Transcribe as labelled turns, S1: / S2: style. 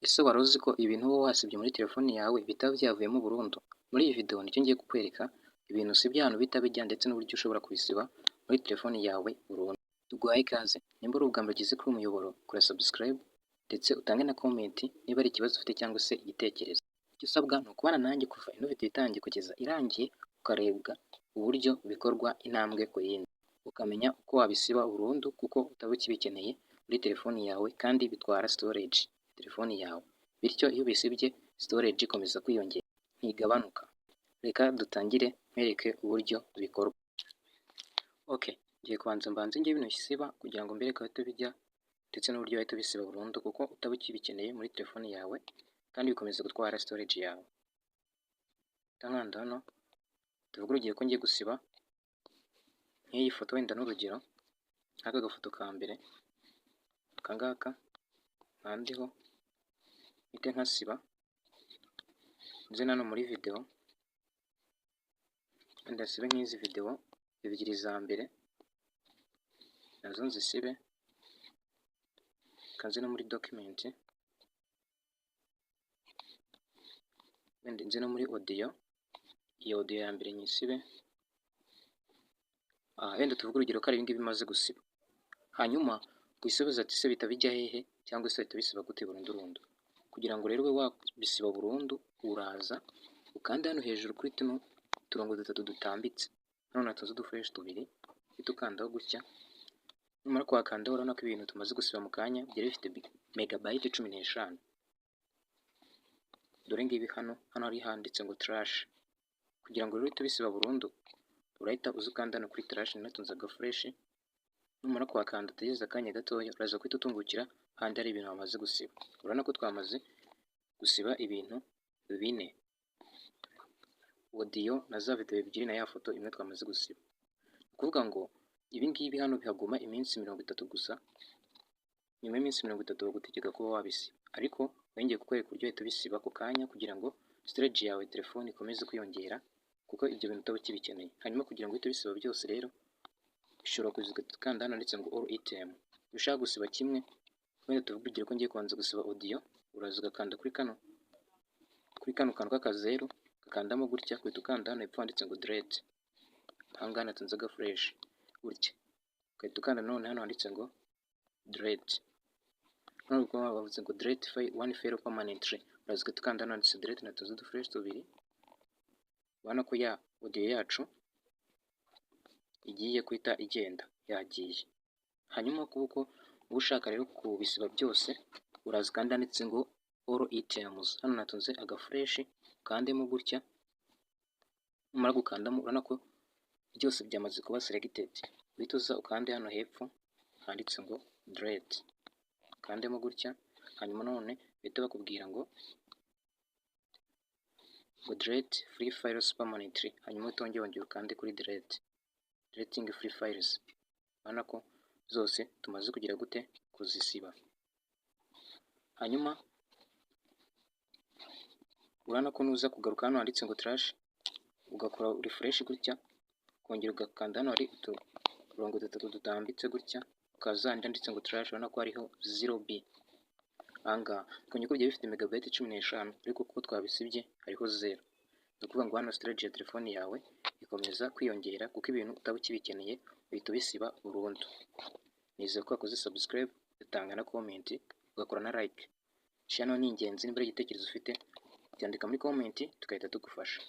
S1: Ese wari uzi ko ibintu uba wasibye muri telefoni yawe bitaba byavuyemo burundu? Muri iyi video nicyo ngiye kukwereka, ibintu usibye ahantu bihita bijya ndetse n'uburyo ushobora kubisiba muri telefoni yawe burundu. Tuguhaye ikaze, nimba ari ubwa mbere ugeze kuri uyu muyoboro, kora subscribe ndetse utange na comment niba ari ikibazo ufite cyangwa se igitekerezo. Icyo usabwa ni ukubana nanjye kuva ino video itangiye kugeza irangiye, ukarebwa uburyo bikorwa intambwe ku yindi, ukamenya uko wabisiba burundu kuko utaba ukibikeneye muri telefoni yawe kandi bitwara storage telefoni yawe, bityo iyo ubisibye storage ikomeza kwiyongera ntigabanuka. Reka dutangire nkwereke uburyo bikorwa. Okay, ngiye kubanza mbanze njye bino bisiba kugira ngo mbereke aho bijya ndetse n'uburyo wahita ubisiba burundu kuko utaba ukibikeneye muri telefoni yawe kandi bikomeza gutwara storage yawe. Ndankanda hano tuvuge urugero ko ngiye gusiba nk'iyi foto wenda n'urugero, nk'aka gafoto ka mbere, aka ngaka nkandiho mpite nkasiba, nze hano muri video wenda sibe nk'izi video ebyiri za mbere nazo nzisibe, kanze no muri document, wenda nze no muri audio, iyi audio ya mbere nyisibe, wenda tuvuge urugero ko ari ibingibi bimaze gusiba. Hanyuma wisubiza ati se bihita bijya hehe cyangwa se bihita bisiba gute burundu? Kugira ngo rero ube wabisiba burundu, uraza ukanda hano hejuru kuri tuno turongo dutatu dutambitse, hano natuze udufresh tubiri, uhita ukandaho gutya. Numara kuhakandaho urabona ko ibintu tumaze gusiba mu kanya byari bifite megabyte 15. Dore ngibi hano hari handitse ngo trash. Kugira ngo rero uhite ubisiba burundu, urahita uza ukanda hano kuri trash natunze agafresh. Numara kuhakanda utegereza akanya gatoya, uraza guhita utungukira handi hari ibintu wamaze gusiba. Urabona ko twamaze gusiba ibintu bine, audio na za video ebyiri na ya foto imwe twamaze gusiba. Kuvuga ngo ibi ngibi hano bihaguma iminsi 30 gusa, nyuma y'iminsi 30 bagutegeka kuba wabisiba, ariko wongeye kukwereka uburyo uhita ubisiba ako kanya kugira ngo storage yawe telefone ikomeze kwiyongera kuko ibyo bintu utaba ukibikeneye. Hanyuma kugira ngo uhite ubisiba byose rero, ushobora kuzikanda hano handitse ngo all item. Iyo ushaka gusiba kimwe, wenda tuvuge urugero ko ngiye kubanza gusiba audio, uraza ugakanda kuri kano kantu k'akazeru, ukakandamo gutya, uhita ukanda hano hepfo handitse ngo delete, ahangaha natunze agafresh gutya, ugahita ukanda none hano handitse ngo delete. Hano ubwo bavuze ngo delete one file permanently, uraza ugahita ukanda hano handitse delete natunze udufresh tubiri. Urabona ko ya audio yacu igiye guhita igenda, yagiye. Hanyuma kuko uba ushaka rero kubisiba byose, uraza kandi handitse ngo all items, hano natunze agafresh, ukandemo gutya. Numara gukandamo urabona ko byose byamaze kuba selected, uhita uza ukande hano hepfo handitse ngo delete, ukandemo gutya. Hanyuma none bahita bakubwira ngo delete free files permanently, hanyuma utongera ukande kuri delete, deleting free files. Urabona ko zose tumaze kugira gute kuzisiba. Hanyuma urabona ko nuza kugaruka hano handitse ngo trash, ugakora refresh gutya, ukongera ugakanda hano hari uturongo dutatu dutambitse gutya, ukaza handitse ngo trash, urabona ko hariho 0b. Ahangaha twongeye ko byari bifite megabyte 15, ariko kuko twabisibye hariho 0. Ni ukuvuga ngo hano storage ya telefoni yawe ikomeza kwiyongera kuko ibintu utaba ukibikeneye uhita ubisiba burundu. Nizeye ko wakoze subscribe, utanga na comment, ugakora na like. Channel ni ingenzi, niba ari igitekerezo ufite cyandika muri comment tugahita tugufasha.